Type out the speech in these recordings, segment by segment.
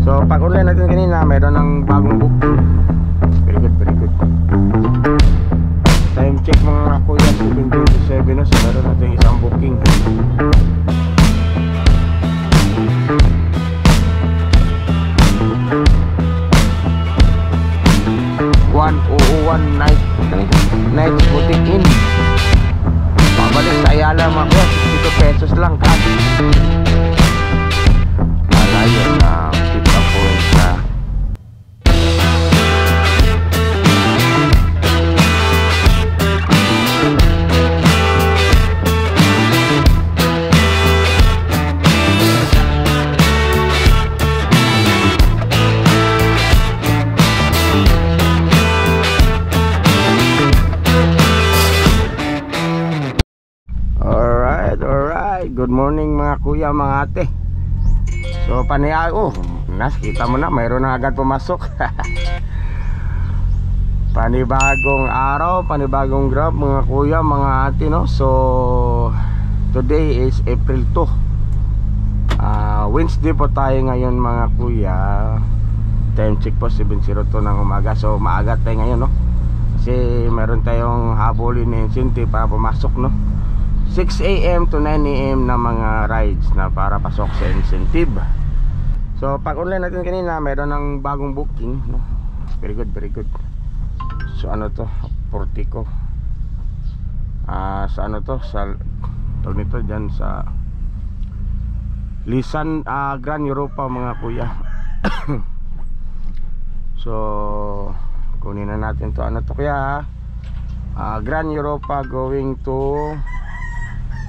So pag-online natin kanina, mayroon ng bagong booking. Very good, very good. Time check mga kuya, 7:27 na. So meron natin isang booking. 101 night boutique in. Pabalik sa Ayala mga kuya, 62 pesos lang cash. Malayo na pick up point na. Good morning mga kuya, mga ate. So nakita mo na, mayroon na agad pumasok. Panibagong araw, panibagong grab mga kuya, mga ate, no? So today is April 2. Wednesday po tayo ngayon mga kuya. Time check po 7:02 ng umaga. So maaga tayo ngayon, no? Kasi meron tayong habulin na incentive para pumasok, no? 6 AM to 9 AM na mga rides na para pasok sa incentive. So pag online natin kanina, mayroon ng bagong booking, no? Very good, very good. So ano to? Portico. Sa ano to? Sa tawag nito dyan sa Lisan, Grand Europa mga kuya. So kunin na natin to. Ano to kaya? Grand Europa going to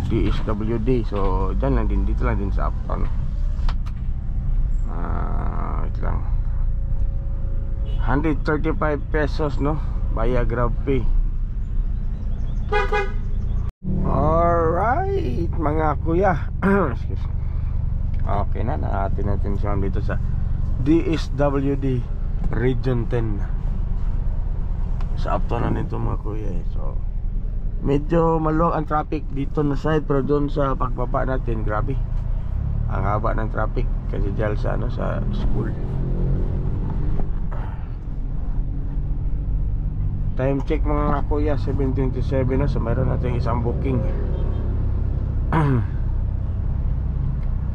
DSWD. So dyan lang din, dito lang din sa Uptown. Wait lang, 135 pesos, no? Via GrabPay. Alright mga kuya. Okay na, nakatin natin siya dito sa DSWD Region 10 sa Uptown na nito mga kuya. So medyo maluwag ang traffic dito na side, pero doon sa pagbaba natin, grabe ang haba ng traffic kasi dyan sa sa school. Time check mga kuya, 7:27 na. So mayroon natin isang booking.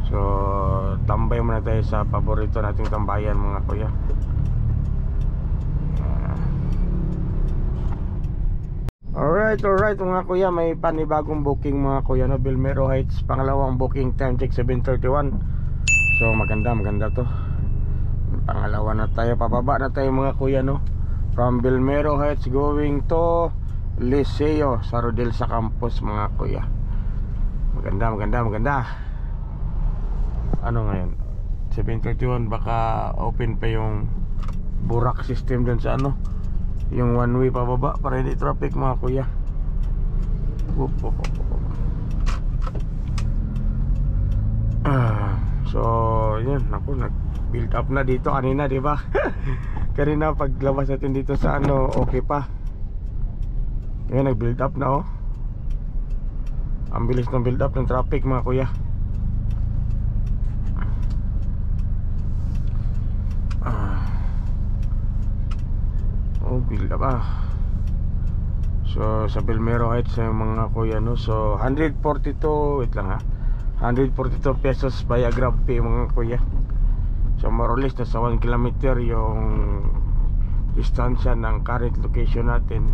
So tambay muna tayo sa paborito nating tambayan mga kuya. Alright mga kuya, may panibagong booking mga kuya, no? Belmero Heights, pangalawang booking, time check 7:31. So maganda to. Pangalawa na tayo, pababa na tayo mga kuya, no? From Belmero Heights going to Liceo sa Rodelsa Campus mga kuya. Maganda. Ano ngayon? 7:31, baka open pa yung burak system dun sa ano, yung one way pababa para hindi traffic mga kuya. So yun, ako nag-build up na dito kanina, di ba? Kanina paglabas natin dito sa ano, okay pa. Ngayon nag-build up na, oh. Ang bilis ng build up ng traffic mga kuya. Build up So sa Belmero Heights mga kuya, no? So 142, wait lang 142 pesos via GrabPay mga kuya. So more or less nasa 1 kilometer yung distansya ng current location natin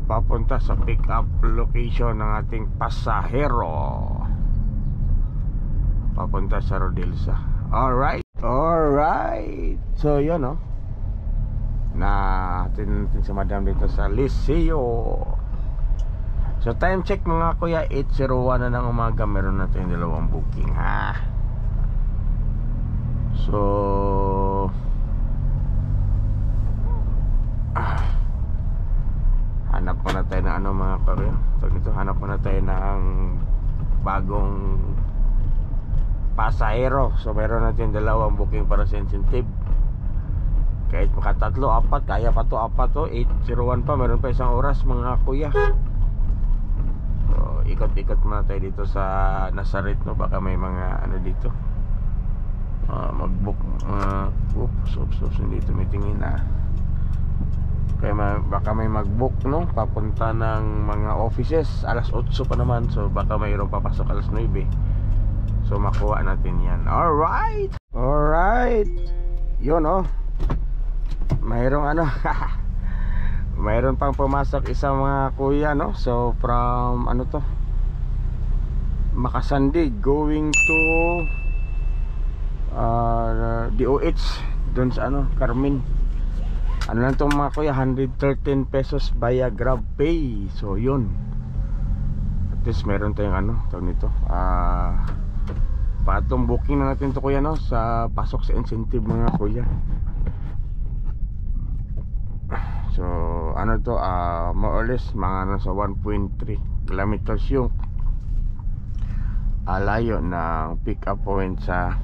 papunta sa pick up location ng ating pasahero papunta sa Rodelsa. Alright. So yun, no? Natin sa madam dito sa Liceo. So time check mga kuya, 8:01 na ng umaga. Meron natin dalawang booking, ha. So hanap muna tayo ng ano mga kuya. So dito hanap muna tayo ng bagong pasahero. So meron natin dalawang booking para sa incentive. Kahit makatatlo, apat, kaya pa to, apat to. 8:01 pa, meron pa isang oras mga kuya. So ikot-ikot muna tayo dito sa Nazaret, no? Baka may mga ano dito, mag-book. Oops, hindi tumitingin na. Kaya baka may mag-book, no? Papunta ng mga offices. Alas 8 pa naman. So baka mayroong papasok alas 9. So makuha natin yan. Alright. Yun, oh. Mayroong ano mayroon pang pumasok isang mga kuya, no? So from ano to, Makasandig going to DOH doon sa ano, Carmen. Ano lang itong mga kuya, 113 pesos via GrabPay. So yun, at least meron tayong ano tawag nito, patong booking na natin to kuya, no? Sa pasok sa incentive mga kuya. So ano to, more or less mga nasa 1.3 kilometers yung layo ng pick up point sa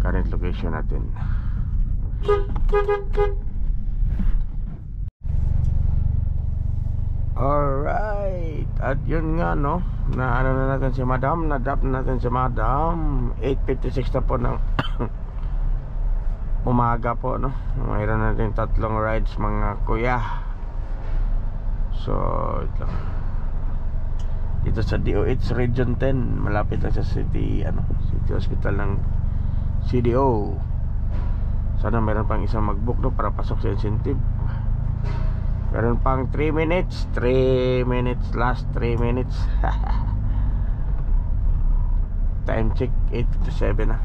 current location natin. Alright, at yun nga, no, na ano na natin si madam, na-drop na natin si madam. 8:56 na po ng umaga po, no. Mayroon natin 3 rides mga kuya. So ito dito sa DOH Region 10, malapit lang sa City Hospital ng CDO. Sana meron pang isang mag-book, no, para pasok sa incentive. Meron pang 3 minutes, last 3 minutes. Time check 8:57 na.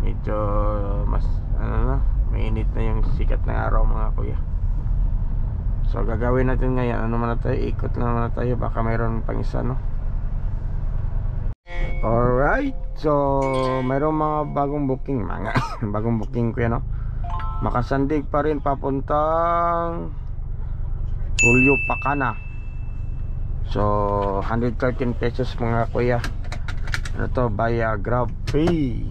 Medyo mas ano na, mainit na yung sikat ng araw mga kuya. So gagawin natin ngayon, ano muna tayo, ikot lang muna tayo, baka mayroon pang isa, no. Alright, so mayroong mga bagong booking, bagong booking kuya, no. Makasandig pa rin papuntang Julio Pacana. So 113 pesos mga kuya. Ano to, via GrabPay.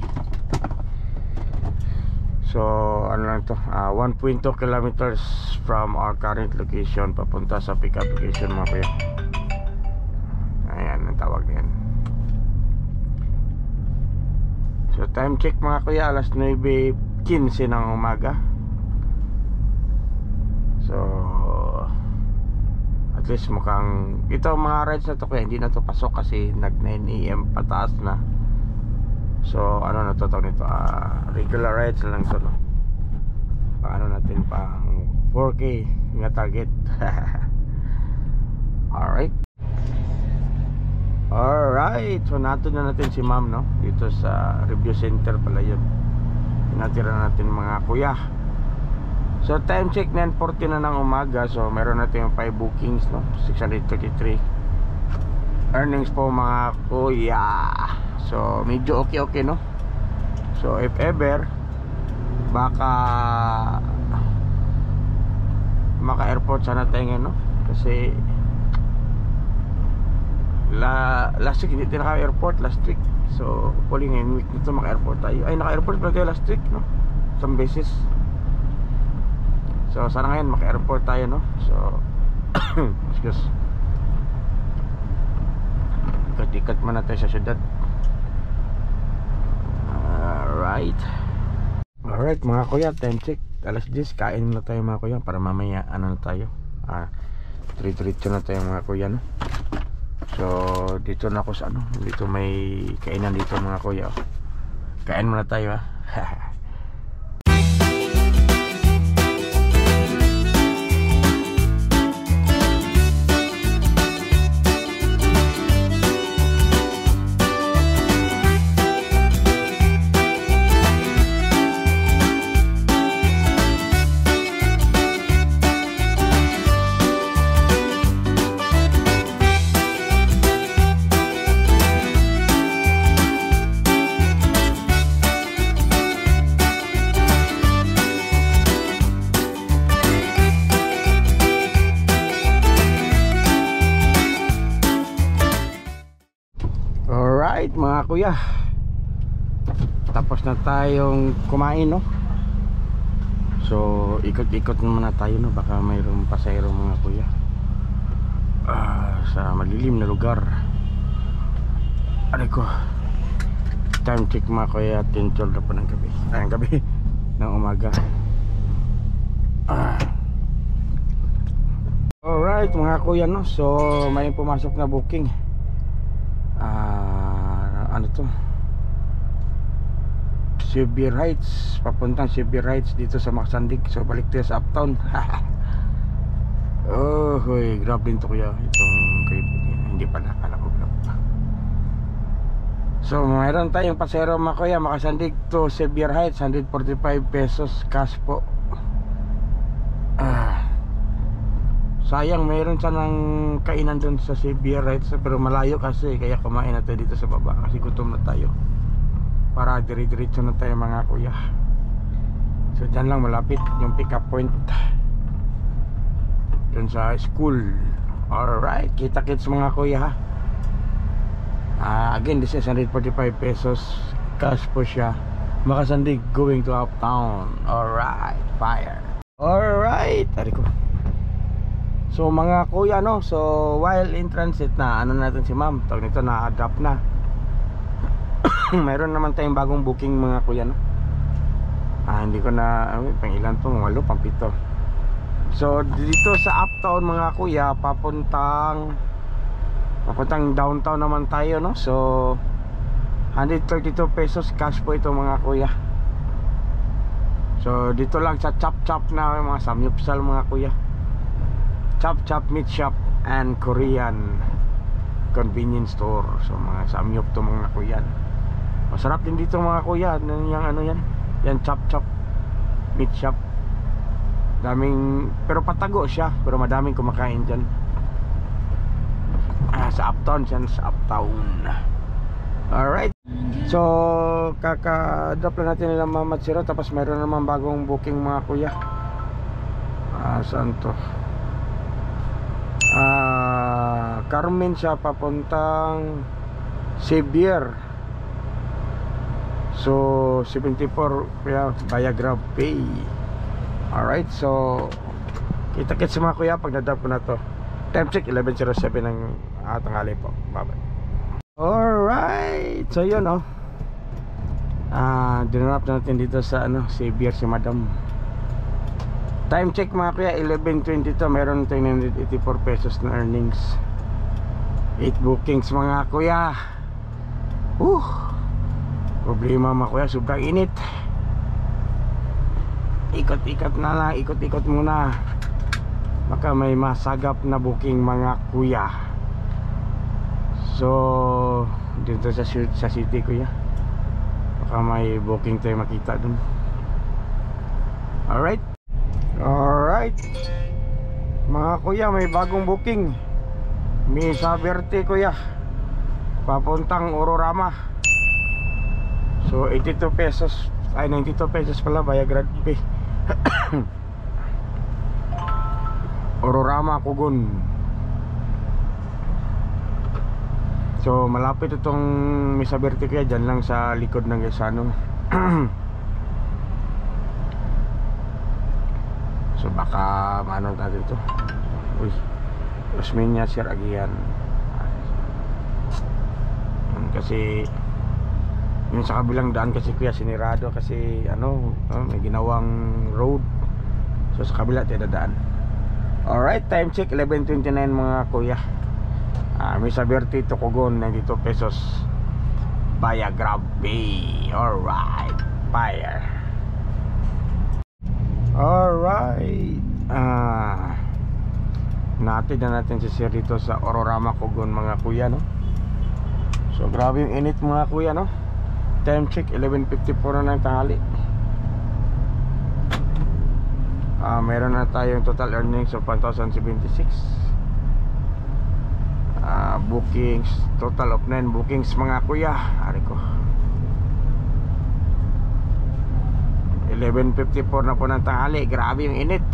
So ano lang to, 1.2 kilometers from our current location papunta sa pick up location mga kuya. Ayan ang tawag niyan. So time check mga kuya, alas 9:15 ng umaga. So at least mukhang ito mga rides na to kuya, hindi na to pasok kasi nag 9 AM pataas na. So ano na to tawag nito, regular rides na lang to, no. Paano natin pang 4K nga target. Alright, so nato na natin si ma'am, no, dito sa review center pala yun. Tinatira natin mga kuya. So time check 9:40 na ng umaga. So meron natin yung 5 bookings, no, 633 earnings po mga kuya. So medyo okay, no. So if ever baka maka-airport sana tayo ngayon, no, kasi last week hindi tayo naka-airport last week. So hopefully ngayon week nito maka-airport tayo. Ay, naka-airport pala tayo last week, no, some beses. So sana ngayon maka-airport tayo, no. So excuse, ikat-ikat man natin sa syudad. Alright mga kuya, time check alas 10. Kain na tayo mga kuya para mamaya ano na tayo, diretso na tayo mga kuya, no. So dito na ako sa ano, dito may kainan dito mga kuya. Kain muna tayo, ha. Mga kuya, tapos na tayong kumain, no. So ikot-ikot naman na tayo, no, baka mayroong pasahero mga kuya sa malilim na lugar. Aray ko. Time check mga kuya, 10:12 na po ng gabi. Ay, ng gabi. Ng umaga. Alright mga kuya, no? So may pumasok na booking. Ano to? Severe Heights, papuntang Severe Heights dito sa Maksandig. So balik tayo sa Uptown. Oh, hoy, grab din to kuya. Itong kaibigan, hindi pa nakalako grab pa. So mayroon tayong pasero mga kuya, Maksandig to Severe Heights, 145 pesos cash po. Sayang, mayroon sanang kainan dun sa Severe Heights, pero malayo kasi, kaya kumain na tayo dito sa baba kasi gutom na tayo. Para dire-diretso na tayo mga kuya. So dyan lang malapit yung pick up point dun sa school. Alright, kita-kits mga kuya ha. Again, this is 145 pesos cash po siya. Maksandig going to Uptown. Alright, fire. Alright, tari ko. So mga kuya, no, so while in transit na, ano natin si ma'am, tawag nito, na-adapt na. Mayroon naman tayong bagong booking mga kuya, no. Hindi ko na, pang ilan to, 8, pang 7. So dito sa Uptown mga kuya, papuntang downtown naman tayo, no. So 132 pesos cash po ito mga kuya. So dito lang sa chop na mga samyupsal mga kuya. Chop meat shop and Korean convenience store. So mga samyup to mga kuya. Masarap din dito mga kuya. Yung ano yan? Yan chop meat shop. Daming, pero patago siya, pero madaming kumakain dyan. Sa Uptown siya, sa Uptown. Alright. So kaka-drop lang natin nila Mama Zero. Tapos mayroon naman bagong booking mga kuya. Saan to? Carmen siya, papuntang Xavier. So 74 kuya, via Grab Pay. Alright, so kita-kits mga kuya pag na-drop ko na to. Time check 11:07 ng tanghali po. Bye bye. Alright, so yun oh. Dinrap natin dito sa ano, Xavier si Madam. Time check mga kuya, 11:22. Meron tayong 984 pesos na earnings. 8 bookings mga kuya. Problema mga kuya, sobrang init. Ikot-ikot na lang, ikot-ikot muna. Baka may masagap na booking mga kuya. So dito sa city kuya, baka may booking tayo makita dun. Alright mga kuya, may bagong booking. Mesa Verde kuya, papuntang Ororama. So 82 pesos, ay 92 pesos pala via Grab Pay. Ororama, Kugon. So malapit itong Mesa Verde kuya, dyan lang sa likod ng Gesano. So baka maano natin ito. Uy, Osmeña Sir Agian. Kasi yung sa kabilang daan kasi kuya sinirado kasi ano, may ginawang road. So sa kabila tayo dadaan. Alright, time check 11:29 mga kuya. Mesa Verde to Kugon, 92 pesos via Grab Pay. Alright, fire. Alright, natin na natin si Sir dito sa Ororama, Kugon mga kuya, no. So grabe yung init mga kuya, no. Time check 11:54 na ng tanghali. Meron na tayong total earnings of 1,076. Bookings, total of 9 bookings mga kuya. Ari ko 11:54 na po ng tanghali. Grabe yung init.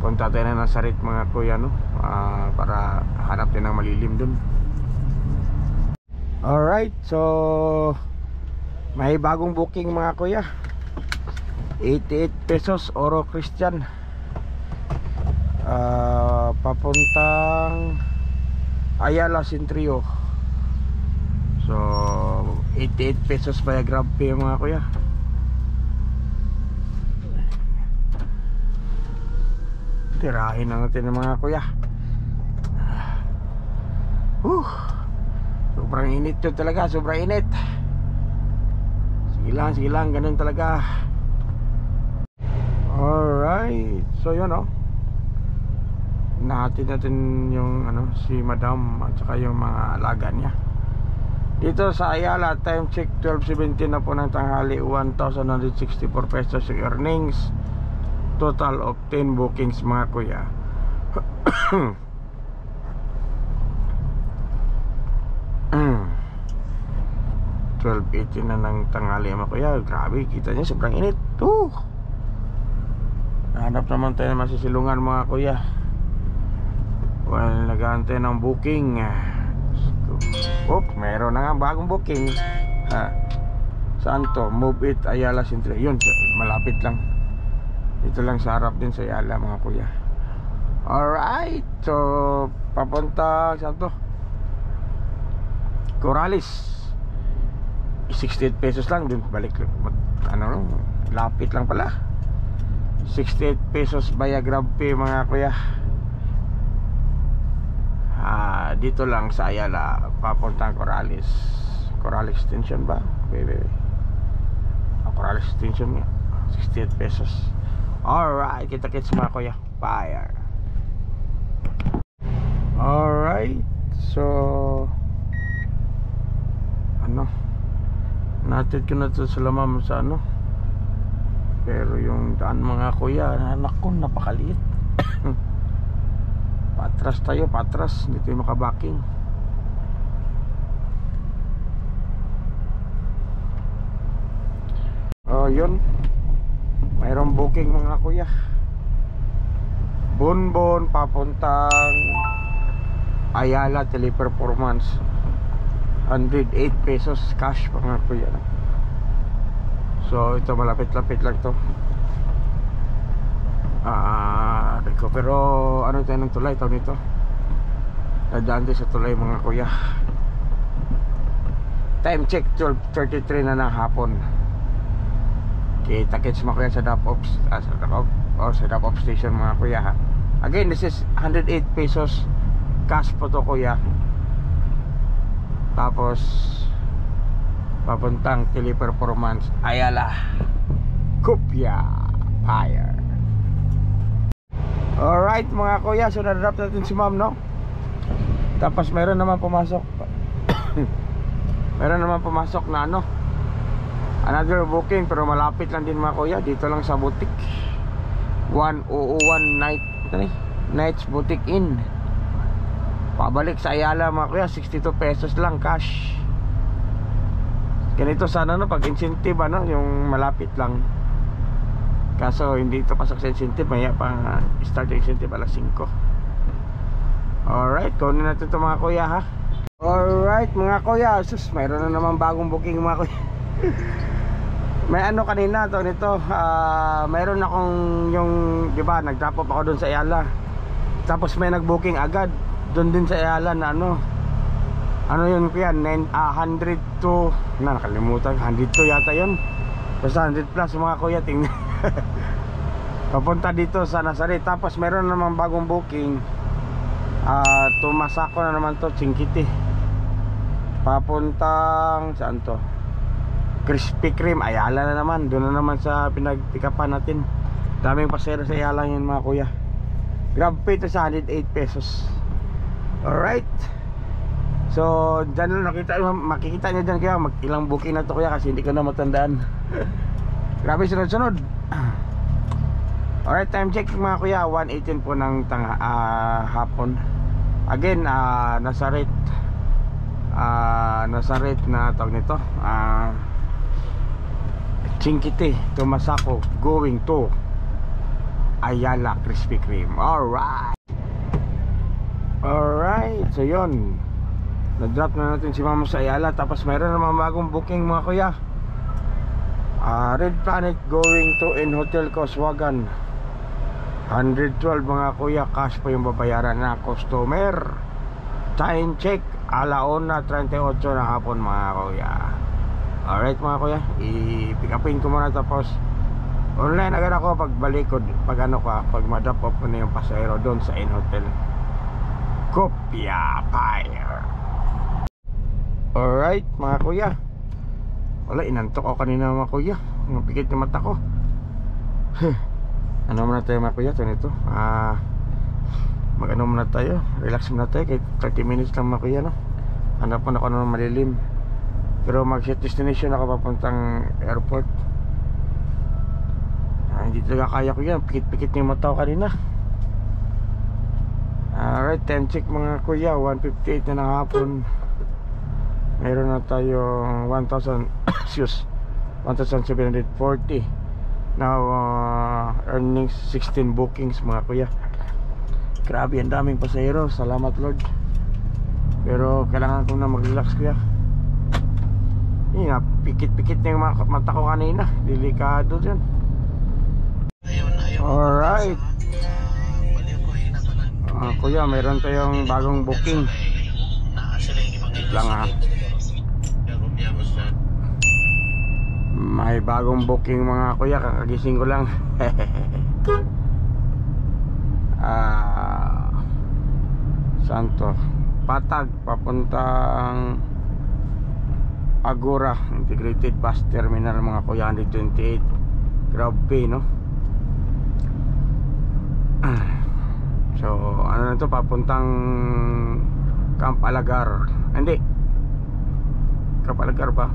Punta tayo na ng Sarit mga kuya, no. Para hanap din ng malilim dun. Alright, so may bagong booking mga kuya. 88 pesos Oro Christian, papuntang Ayala Centrio. So 88 pesos pa yung grab fee mga kuya. Tirahin na natin ng mga kuya. Sobrang init yun talaga, sobrang init. Sige lang, ganun talaga. Alright, so yun natin yung si madam at saka yung mga alaga niya. Dito sa Ayala, time check 12:17 na po ng tanghali, 1,164 pesos yung earnings. Total of 10 bookings mga kuya. 12:18 na ng tanghali mga kuya. Grabe, kita niyo sobrang init. Hanap naman tayo ng masisilungan mga kuya. Well, nag-aantay ng booking. Meron na nga bagong booking. Saan to? Move It Ayala Central. Yun, malapit lang. Dito lang sa harap din sa Ayala mga kuya. Alright, so papunta saan to? Corales. 68 pesos lang dun, balik lapit lang pala. 68 pesos via grab pay mga kuya. Dito lang sa Ayala papuntang Corales. Corales Extension ba? Corales Extension nga. 68 pesos. Alright, kita-kits mga kuya. Fire. Alright, so natid ko na to sa lamam sa pero yung daan mga kuya, anak ko napakaliit. Patras tayo, patras, hindi tayo makabaking. Yun, mayroong booking mga kuya. Bonbon papuntang Ayala Teleperformance, 108 pesos cash mga kuya. So ito malapit-lapit lang to. Pero tayo ng tulay taon nito. Dadaan tayo sa tulay mga kuya. Time check 12:33 na ng hapon. Kita-kits mga kuya sa drop-off station mga kuya ha. Again, this is 108 pesos cash po to kuya. Tapos papuntang Teleperformance Ayala Kupya Fire. Alright mga kuya, so na-drop natin si ma'am Tapos meron naman pumasok meron naman pumasok na another booking, pero malapit lang din mga kuya. Dito lang sa boutique 1001 Nights Boutique Inn. Pabalik sa Ayala mga kuya, 62 pesos lang cash. Ganito sana pag incentive yung malapit lang. Kaso hindi ito pasok sa incentive, maya pang start yung incentive alas 5. Alright, kunin natin ito mga kuya ha. Alright mga kuya, mayroon na naman bagong booking mga kuya. May kanina to nito, mayroon akong yung, diba, nag-drop off ako dun sa Ayala. Tapos may nag-booking agad dun din sa Ayala na yun kuya, 100 to, nakalimutan, 102 yata yun. Basta 100 plus mga kuya, tingnan. Papunta dito sa Nazaret. Tapos meron namang bagong booking, tumasako na naman to, Chinquiti. Papuntang saan to? Krispy Kreme, Ayala na naman. Doon na naman sa pinagpikapan natin. Daming pasero sa Ayala yun mga kuya. Grab pay to sa 108 pesos. Alright, so dyan lang makikita nyo dyan kaya ilang booking na to kuya, kasi hindi ko na matandaan. Grabe, sunod-sunod. Alright, time check mga kuya, 1:18 po ng hapon. Again, Nazaret na tawag nito, Chinquiti, Tumasako, going to Ayala Krispy Kreme. Alright, so yun, na-drop na natin si mama sa Ayala. Tapos mayroon naman bagong booking mga kuya, Red Planet going to in Hotel Coswagan, 112 mga kuya, cash po yung babayaran na customer. Time check 1:38 na hapon mga kuya. Alright mga kuya, i-pick upin ko muna tapos online agad ako pagbalik ko, pag ano ka, pag ma-drop off ko na yung pasahero doon sa in-hotel Kopya Fire. Alright mga kuya, wala, inantok ako kanina mga kuya, pikit yung mata ko. Ano muna tayo mga kuya, ito nito mag-ano muna tayo, relax muna tayo kahit 30 minutes lang mga kuya, no? Hanap mo na ako ng malilim. Pero mag-set destination ako papuntang airport. Hindi talaga kaya ko yan, pikit-pikit yung mata ko kanina. Alright, time check mga kuya, 1:58 na ng hapon. Meron na tayong 1,740. Now earnings 16 bookings mga kuya. Grabe, ang daming pasahero, salamat Lord. Pero kailangan ko na mag-relax kuya. Pikit-pikit na yung mata ko kanina, delikado dyan. Alright, kuya, mayroon tayong bagong booking. Wait lang ha, may bagong booking mga kuya, kakagising ko lang. Santo Patag papuntang Agora Integrated Bus Terminal mga kuya, 128. Grabe no. So ano na to, papuntang Camp Alagar. Hindi, Camp Alagar ba?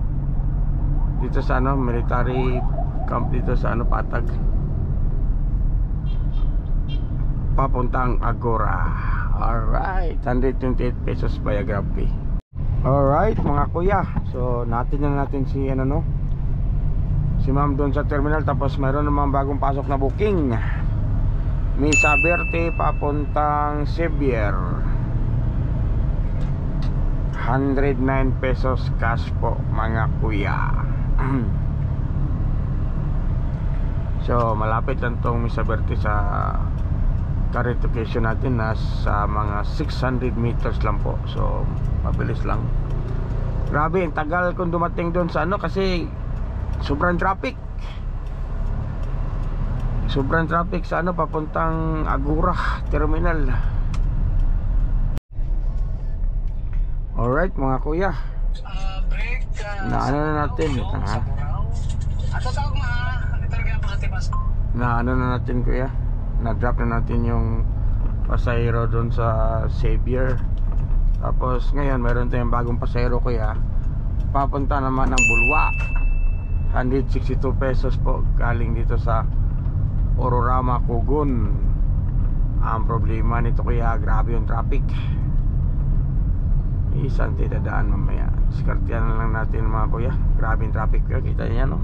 Dito sa ano, military camp dito sa ano, Patag. Papuntang Agora. Alright, 128 pesos biography. Alright mga kuya, so natin na natin si ano no, si ma'am doon sa terminal. Tapos mayroon namang bagong pasok na booking, Misa Verde papuntang Sevier, 109 pesos cash po mga kuya. So malapit lang tong Misa Verde sa current location natin, nasa mga 600 meters lang po. So mabilis lang. Grabe, ang tagal kung dumating doon sa ano, kasi sobrang traffic. Sobrang traffic sa ano, papuntang Agora Terminal. Alright mga kuya, na ano na natin na ano na natin kuya, na-drop na natin yung pasahero doon sa Xavier. Tapos ngayon meron tayong bagong pasahero kuya, papunta naman ng Bulwa, 162 pesos po, galing dito sa Ororama, Kugon. Ang problema nito kuya, grabe yung traffic. Isang tidadaan mamaya, diskartehan na lang natin mga kuya. Grabe yung traffic kuya, kita niya no.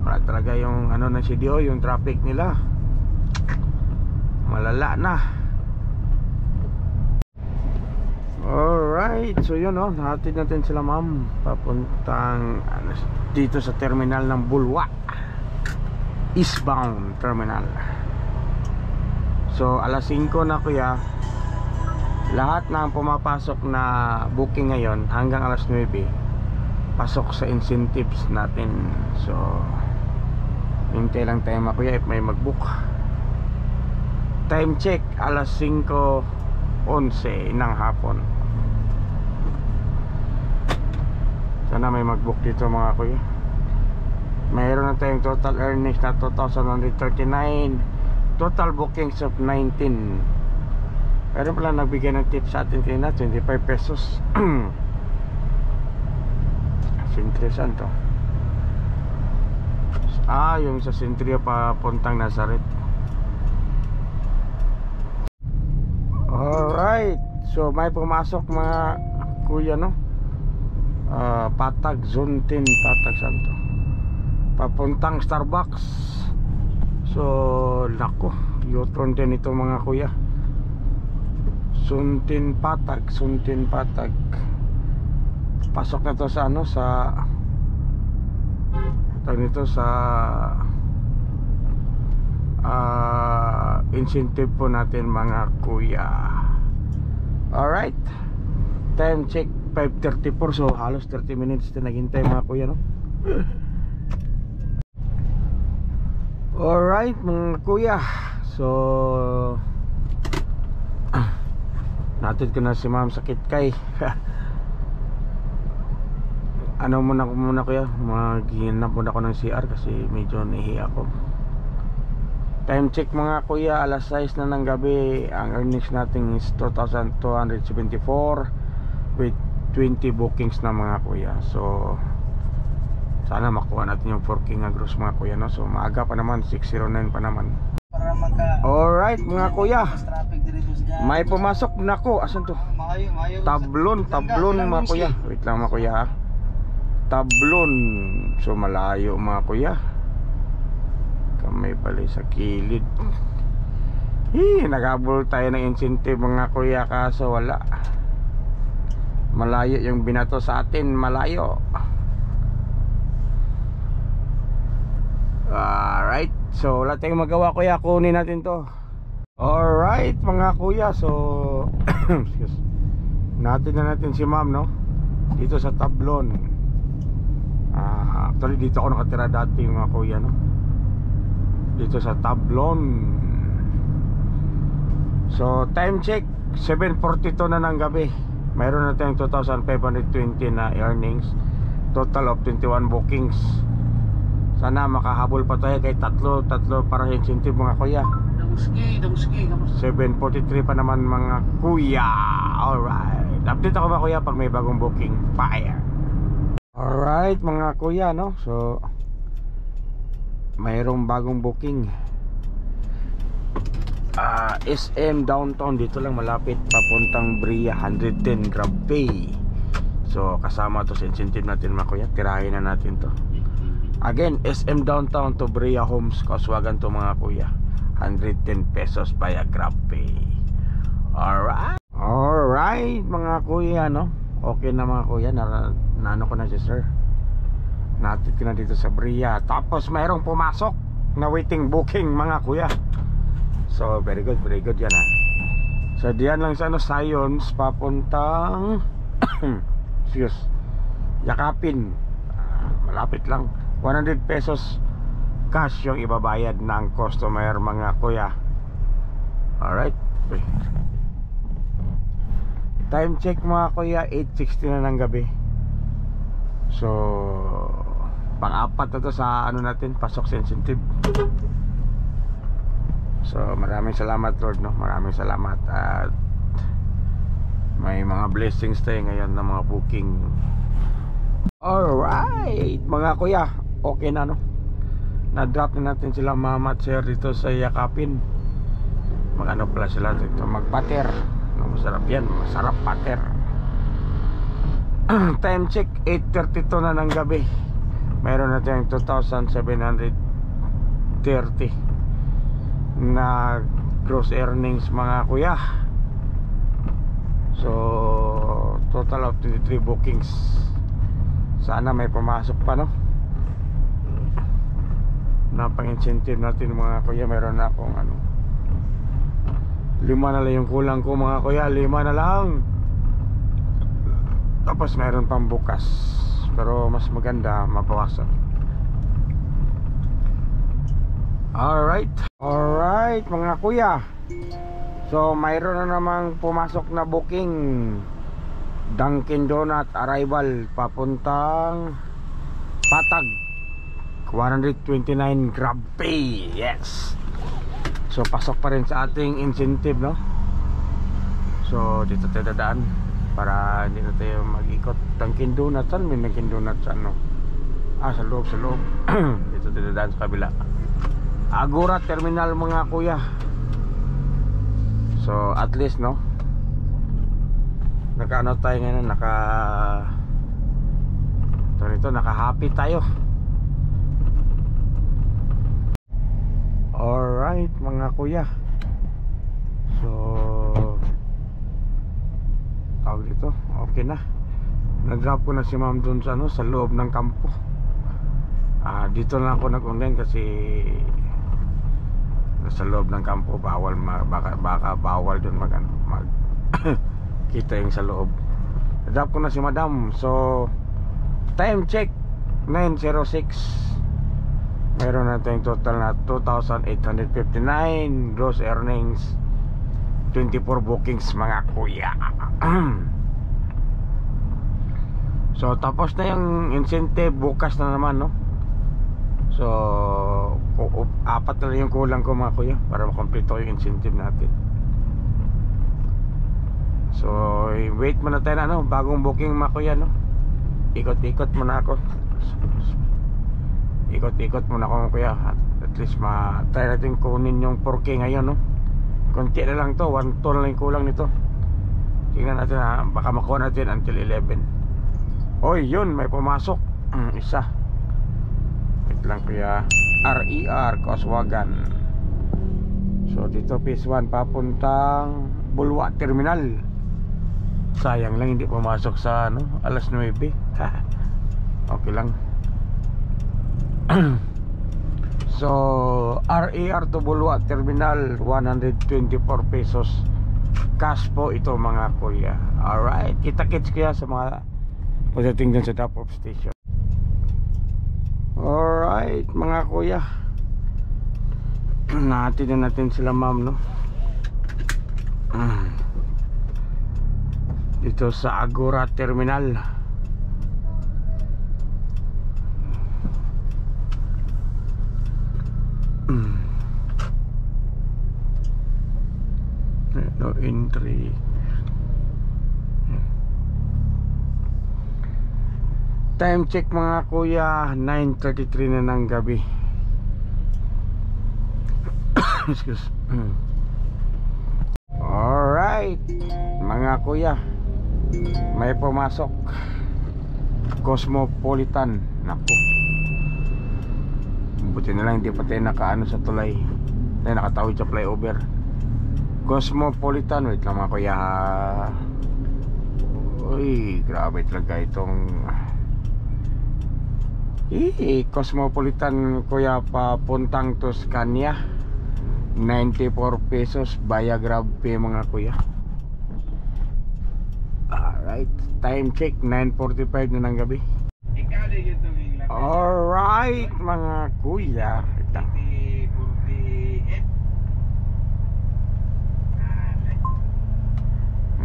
Wala talaga yung ano na CDO, yung traffic nila malala na. Alright, so yun no, nahatid natin sila ma'am papuntang dito sa terminal ng Bulwa, eastbound terminal. So alas 5 na kuya, lahat ng pumapasok na booking ngayon hanggang alas 9 pasok sa incentives natin. So hintay lang tayo mga kuya if may mag-book. Time check alas 5:11 ng hapon. Sana may mag-book dito mga kuya. Mayroon na tayong total earnings na 2,139, total bookings of 19. Pero pala nagbigay ng tip sa atin kanina, 25 pesos. Interesant to. Yung sa Centria papuntang Nazaret. Alright, so may pumasok mga kuya no, Patag, Zone 10, Patag Santo, papuntang Starbucks. So nako, U-turn din ito mga kuya. Suntin Patag, Suntin Patag. Pasok na to sa ano, sa tawag nito sa incentive po natin mga kuya. Alright, Time check 5:34, so halos 30 minutes na naghintay mga kuya, no? Alright mga kuya, so natin ko na si ma'am sa Kitkay. Ano muna kuya, maghinap muna ako ng CR kasi medyo nahihi ako. Time check mga kuya, alas 6 na ng gabi. Ang earnings natin is 2,274 with 20 bookings na mga kuya. So sana makuha natin yung 4K nga gross mga kuya, no? So maaga pa naman, 6:09 pa naman. Alright mga kuya, may pumasok na ko. Asan to? Tablon mga kuya. Wait lang mga kuya ha. Tablon. So malayo mga kuya. Kamay pala sa kilid. Nagabol tayo ng incentive mga kuya, kaso wala. Malayo yung binato sa atin, malayo. Alright, so wala tayong magawa kuya, kunin natin to. Alright mga kuya, so natin si ma'am, no? Dito sa Tablon. Actually dito ako nakatira dati mga kuya, no? Dito sa Tablon. So time check 7:42 na ng gabi. Mayroon na tayong 2,520 na earnings, total of 21 bookings. Sana makahabol pa tayo kay tatlo para incentive mga kuya. Damuski 7:43 pa naman mga kuya. Alright, update ako mga kuya pag may bagong booking. Fire. Alright mga kuya, no? So mayroong bagong booking. SM downtown, dito lang malapit, papuntang Bria, 110 grab pay. So kasama to sa incentive natin mga kuya. Tirahin na natin to. Again, SM downtown to Bria Homes, Kaswagan to mga kuya. 110 pesos via grab pay. Alright mga kuya, no? Okay na mga kuya, nano ko na si sir. Natin ko na dito sa Bria. Tapos mayroong pumasok na waiting booking mga kuya. So very good yan ha. So diyan lang sa Science, papuntang excuse, Yakapin. Malapit lang. 100 pesos cash yung ibabayad ng customer mga kuya. Alright, time check mga kuya, 8:60 na ng gabi. So pang-apat na to sa ano natin, pasok sa incentive. So maraming salamat Lord, no? Maraming salamat. At may mga blessings tayo ngayon ng mga booking. Alright mga kuya, okay na, no? Na-drop na natin sila mama at sir dito sa Yakapin. Mag-ano pala sila dito, mag-pater. Masarap yan, masarap pater. Time check 8:32 na ng gabi. Mayroon na tayong 2,730 na gross earnings mga kuya. So total of 23 bookings. Sana may pumasok pa, no? Na pang-incentive natin mga kuya. Meron na akong 5 na lang yung kulang ko mga kuya. 5 na lang. Tapos meron pang bukas, pero mas maganda mabawasan. Alright mga kuya. So mayroon na namang pumasok na booking. Dunkin Donut arrival papuntang Patag, 129 grab pay. Yes. So pasok pa rin sa ating incentive, no? So dito tayo dadaan para hindi na tayo mag-ikot. Dunkin Donut, saan may Dunkin Donut sa ano? Sa loob dito tayo dadaan sa kabila. Agora Terminal mga kuya. So at least, no, naka-ano tayo ngayon, naka-happy tayo. Alright mga kuya. So tawag dito, okay na. Nag-drop ko na si ma'am dun sa sa loob ng kampo. Dito na ako nag-online kasi sa loob ng kampo bawal baka bawal dun mag kita yung sa loob. drop ko na si madam. So time check 9:06. Meron na tayong total na 2,859 gross earnings, 24 bookings mga kuya. So tapos na yung incentive, bukas na naman, no? So apat na lang yung kulang ko mga kuya para makompleto yung incentive natin. So wait muna tayo na, no? Bagong booking mga kuya, no? Ikot-ikot muna ako. Ikot-ikot muna ako mga kuya. At least try natin kunin yung 4K ngayon, no? Konti na lang to, 1 ton lang kulang nito. Tingnan natin ha, baka makuha natin until 11. Oy, yun, may pumasok. Isa. Wait lang kuya. RER Coswagan. So dito phase 1 papuntang Bulwa Terminal. Sayang lang hindi pumasok sa ano, alas 9. Okay lang. So RER to Bulwa Terminal, 124 pesos cash po ito mga kuya. Alright, kita-kits kaya sa mga pagdating dun sa top of station. Alright mga kuya, natin na natin sila ma'am, no? Dito sa Agora Terminal. No entry. Time check mga kuya, 9:33 na ng gabi. Excuse. Alright mga kuya, may pumasok Cosmopolitan. Naku, buti na lang hindi pa tayo nakaano sa tulay, tayo nakatawid sa flyover. Cosmopolitan, wait lang mga kuya. Uy, grabe talaga itong Cosmopolitan kuya, papuntang Toscania, 94 pesos via GrabPay mga kuya. Alright, time check 9:45 na ng gabi. Alright mga kuya,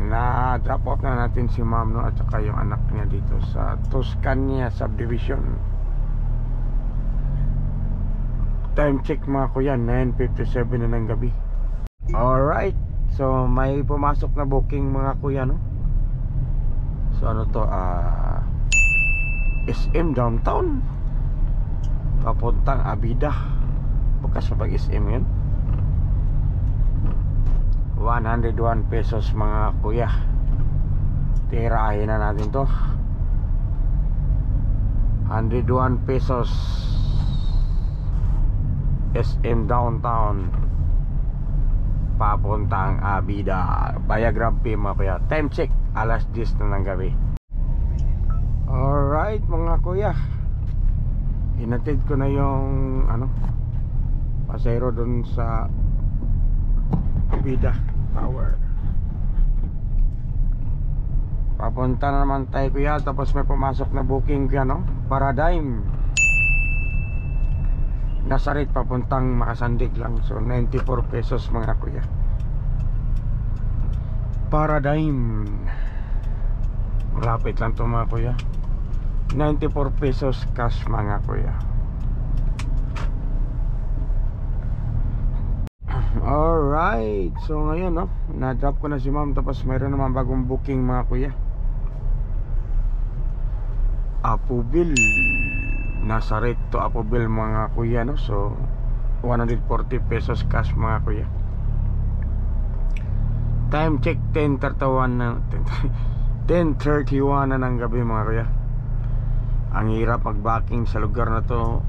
na drop off na natin si ma'am, no? At saka yung anak niya dito sa Toscania Subdivision. Time check mga kuya, 9:57 na ng gabi. Alright, so may pumasok na booking mga kuya, no? So ano to, SM Downtown papuntang Abida. Bukas sa pag SM yun, 101 pesos mga kuya. Tirahin na natin to, 101 pesos SM Downtown papuntang Abida via GrabPay mga kuya. Time check alas 10 na ng gabi. Alright mga kuya, inatid ko na yung ano, pasero dun sa Abida Tower. Papunta na naman tayo kuya. Tapos may pumasok na booking kuya, no? Paradigm Nazaret papuntang Makasandig lang. So 94 pesos mga kuya. Paradigm, malapit lang to mga kuya. 94 pesos cash mga kuya. Alright, so ngayon, no, na-drop ko na si ma'am. Tapos mayroon naman bagong booking mga kuya. Apuville, Nazaret to Apuville mga kuya, no? So 140 pesos cash mga kuya. Time check 10:31 na 10:31 na ng gabi mga kuya. Ang hirap mag-backing sa lugar na to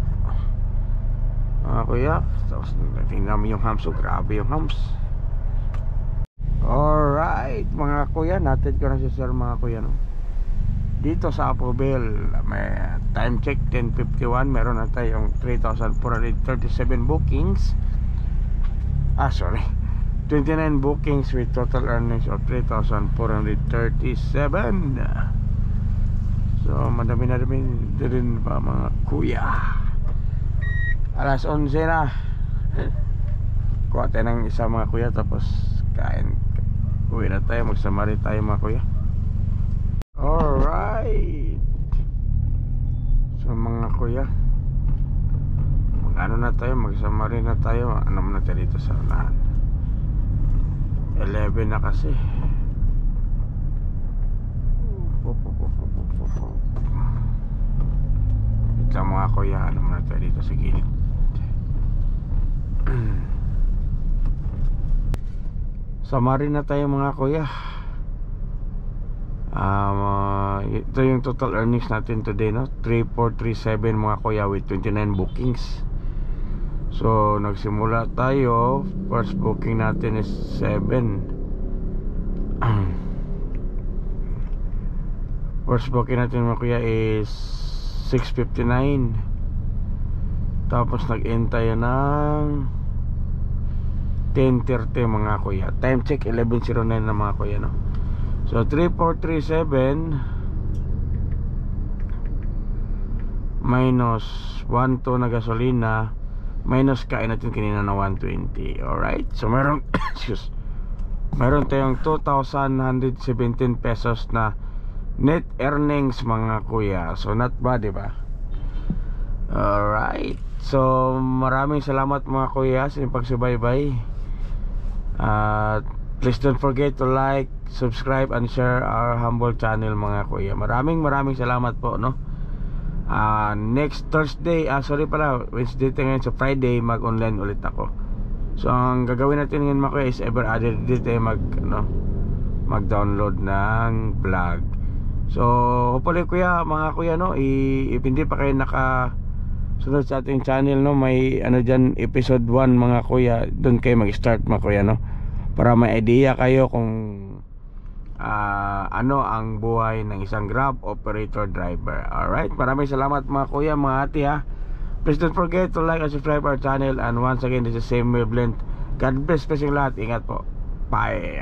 mga kuya. Tapos tingnan mo yung hams, so grabe yung hams. Alright mga kuya, natin ko na si sir mga kuya, no? Dito sa Apuville, may time check 10:51. Meron na tayong 3,437 bookings. Sorry, 29 bookings with total earnings of 3,437. So madami na rin pa mga kuya. Alas 11 na. Kuha tayo ng isa mga kuya, tapos kain. Uwi na tayo, magsamari tayo mga kuya. Alright. So mga kuya, ano na tayo, magsamari na tayo. Ano muna tayo dito sa unahan. 11 na kasi. Ito mga kuya, ano muna tayo dito sa gilid. Samari na tayo mga kuya. Ito yung total earnings natin today, no? 3,437 mga kuya with 29 bookings. So nagsimula tayo. First booking natin is 7. First booking natin mga kuya is 6:59. Tapos nag-end tayo ng 10:30 mga kuya. Time check 11:09 na mga kuya, no? So 3,437 minus 1.2 na gasolina minus kain natin kanina na 120. Alright, so meron meron tayong 2,117 pesos na net earnings mga kuya. So not bad, diba? Alright, so maraming salamat mga kuya sa inyong pagsubaybay. Please don't forget to like, subscribe and share our humble channel mga kuya. Maraming salamat po, no? Next Thursday, Wednesday tayo ngayon, so Friday mag-online ulit ako. So ang gagawin natin ngayon mga kuya is every other day tayo mag-download ng vlog. So hopefully kuya, mga kuya, no, if hindi pa kayo sunod sa ating channel, no, may dyan episode 1 mga kuya, doon kayo mag-start mga kuya, no, para may idea kayo kung ano ang buhay ng isang Grab operator driver. Alright, maraming salamat mga kuya, mga ate, ha. Please don't forget to like and subscribe our channel. And once again, this is Same Wavelength. God bless, blessing lahat. Ingat po. Bye.